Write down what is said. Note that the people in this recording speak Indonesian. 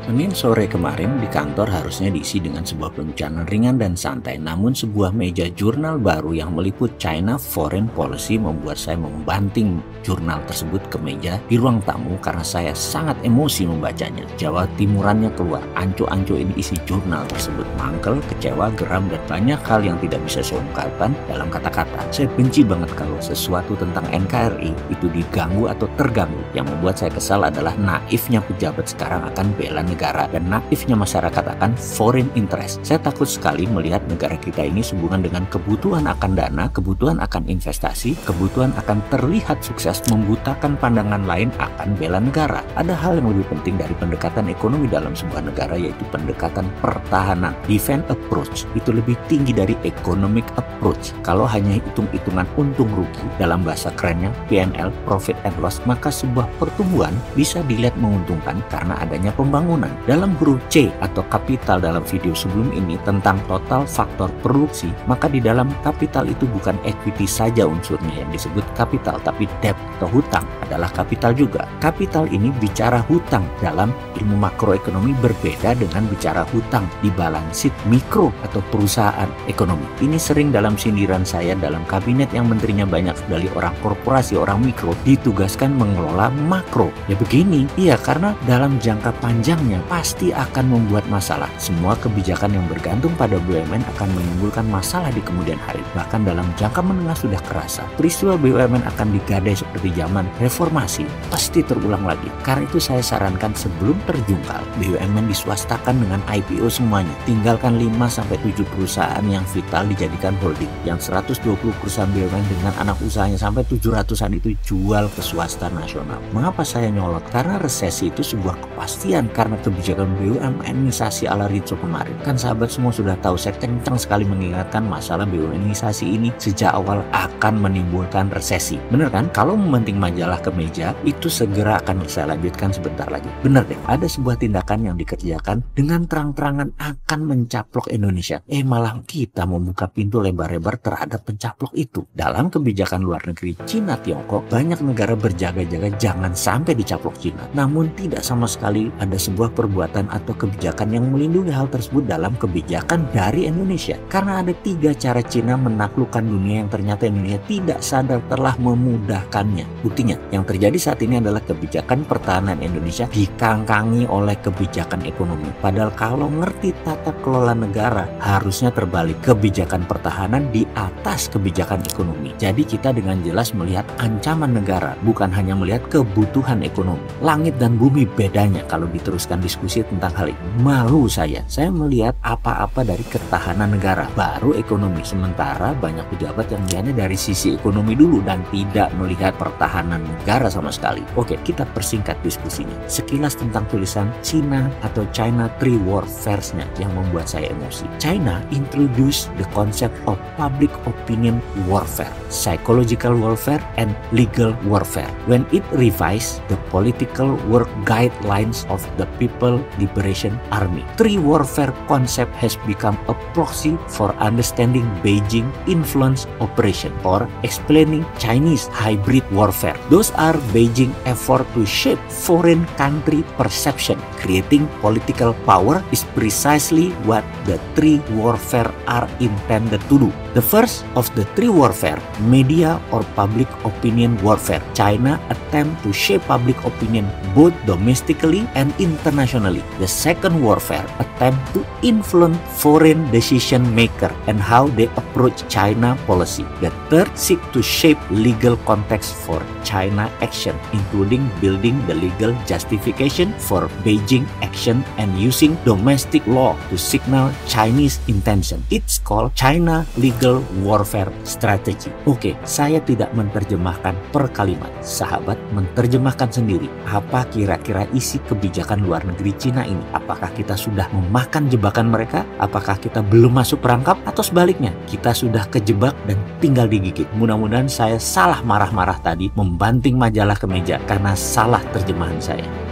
Senin sore kemarin di kantor harusnya diisi dengan sebuah pembicaraan ringan dan santai, namun sebuah meja jurnal baru yang meliput China Foreign Policy membuat saya membanting jurnal tersebut ke meja di ruang tamu karena saya sangat emosi membacanya. Jawa Timurannya keluar, anco-anco ini isi jurnal tersebut. Mangkel, kecewa, geram, dan banyak hal yang tidak bisa saya ungkapkan dalam kata-kata. Saya benci banget kalau sesuatu tentang NKRI itu diganggu atau terganggu. Yang membuat saya kesal adalah naifnya pejabat sekarang akan bela negara dan naifnya masyarakat akan foreign interest. Saya takut sekali melihat negara kita ini sehubungan dengan kebutuhan akan dana, kebutuhan akan investasi, kebutuhan akan terlihat sukses membutakan pandangan lain akan bela negara. Ada hal yang lebih penting dari pendekatan ekonomi dalam sebuah negara, yaitu pendekatan pertahanan. Defense approach itu lebih tinggi dari economic approach. Kalau hanya hitung-hitungan untung rugi, dalam bahasa kerennya P&L, profit and loss, maka sebuah pertumbuhan bisa dilihat menguntungkan karena adanya pembangunan. Dalam huruf C atau kapital dalam video sebelum ini tentang total faktor produksi, maka di dalam kapital itu bukan equity saja unsurnya yang disebut kapital, tapi debt atau hutang adalah kapital juga. Kapital ini bicara hutang dalam ilmu makroekonomi berbeda dengan bicara hutang di balance sheet mikro atau perusahaan ekonomi. Ini sering dalam sindiran saya dalam kabinet yang menterinya banyak dari orang korporasi, orang mikro, ditugaskan mengelola makro. Ya begini, iya, karena dalam jangka panjangnya pasti akan membuat masalah. Semua kebijakan yang bergantung pada BUMN akan menimbulkan masalah di kemudian hari. Bahkan dalam jangka menengah sudah kerasa. Peristiwa BUMN akan digadai seperti zaman reformasi pasti terulang lagi. Karena itu saya sarankan sebelum terjungkal, BUMN diswastakan dengan IPO semuanya. Tinggalkan 5-7 perusahaan yang vital dijadikan holding. Yang 120 perusahaan BUMN dengan anak usahanya sampai 700-an itu jual ke swasta nasional. Mengapa saya nyolot? Karena resesi itu sebuah kepastian karena kebijakan BUMNisasi ala Rizzo kemarin. Kan sahabat semua sudah tahu, saya kencang sekali mengingatkan masalah BUMNisasi ini sejak awal akan menimbulkan resesi. Bener kan? Kalau membanting majalah ke meja, itu segera akan saya lanjutkan sebentar lagi. Bener deh, ada sebuah tindakan yang dikerjakan dengan terang-terangan akan mencaplok Indonesia. Malah kita membuka pintu lebar-lebar terhadap pencaplok itu. Dalam kebijakan luar negeri Cina, Tiongkok, banyak negara berjaga-jaga jangan sampai dicaplok Cina. Namun tidak sama sekali ada sebuah perbuatan atau kebijakan yang melindungi hal tersebut dalam kebijakan dari Indonesia. Karena ada 3 cara Cina menaklukkan dunia yang ternyata Indonesia tidak sadar telah memudahkannya. Buktinya, yang terjadi saat ini adalah kebijakan pertahanan Indonesia dikangkangi oleh kebijakan ekonomi. Padahal kalau ngerti tata kelola negara, harusnya terbalik, kebijakan pertahanan di atas kebijakan ekonomi. Jadi kita dengan jelas melihat ancaman negara, bukan hanya melihat kebutuhan ekonomi. Langit dan bumi bedanya kalau diteruskan diskusi tentang hal ini. Malu saya melihat apa-apa dari ketahanan negara, baru ekonomi. Sementara banyak pejabat yang melihatnya dari sisi ekonomi dulu dan tidak melihat pertahanan negara sama sekali. Oke, kita persingkat diskusinya. Sekilas tentang tulisan Cina atau China Three Warfares-nya yang membuat saya emosi. China introduce the concept of public opinion warfare, psychological warfare, and legal warfare. When it revised the political work guidelines of the People Liberation Army. Three warfare concept has become a proxy for understanding Beijing influence operation or explaining Chinese hybrid warfare. Those are Beijing effort to shape foreign country perception. Creating political power is precisely what the three warfare are intended to do. The first of the three warfare, media or public opinion warfare. China attempt to shape public opinion both domestically and internationally. The second warfare attempt to influence foreign decision maker and how they approach China policy. The third seek to shape legal context for China action, including building the legal justification for Beijing action and using domestic law to signal Chinese intention. It's called China Legal Warfare Strategy. Oke, saya tidak menerjemahkan per kalimat. Sahabat menerjemahkan sendiri. Apa kira-kira isi kebijakan luar negeri Cina ini? Apakah kita sudah memakan jebakan mereka? Apakah kita belum masuk perangkap? Atau sebaliknya, kita sudah kejebak dan tinggal digigit? Mudah-mudahan saya salah marah-marah tadi membanting majalah ke meja karena salah terjemahan saya.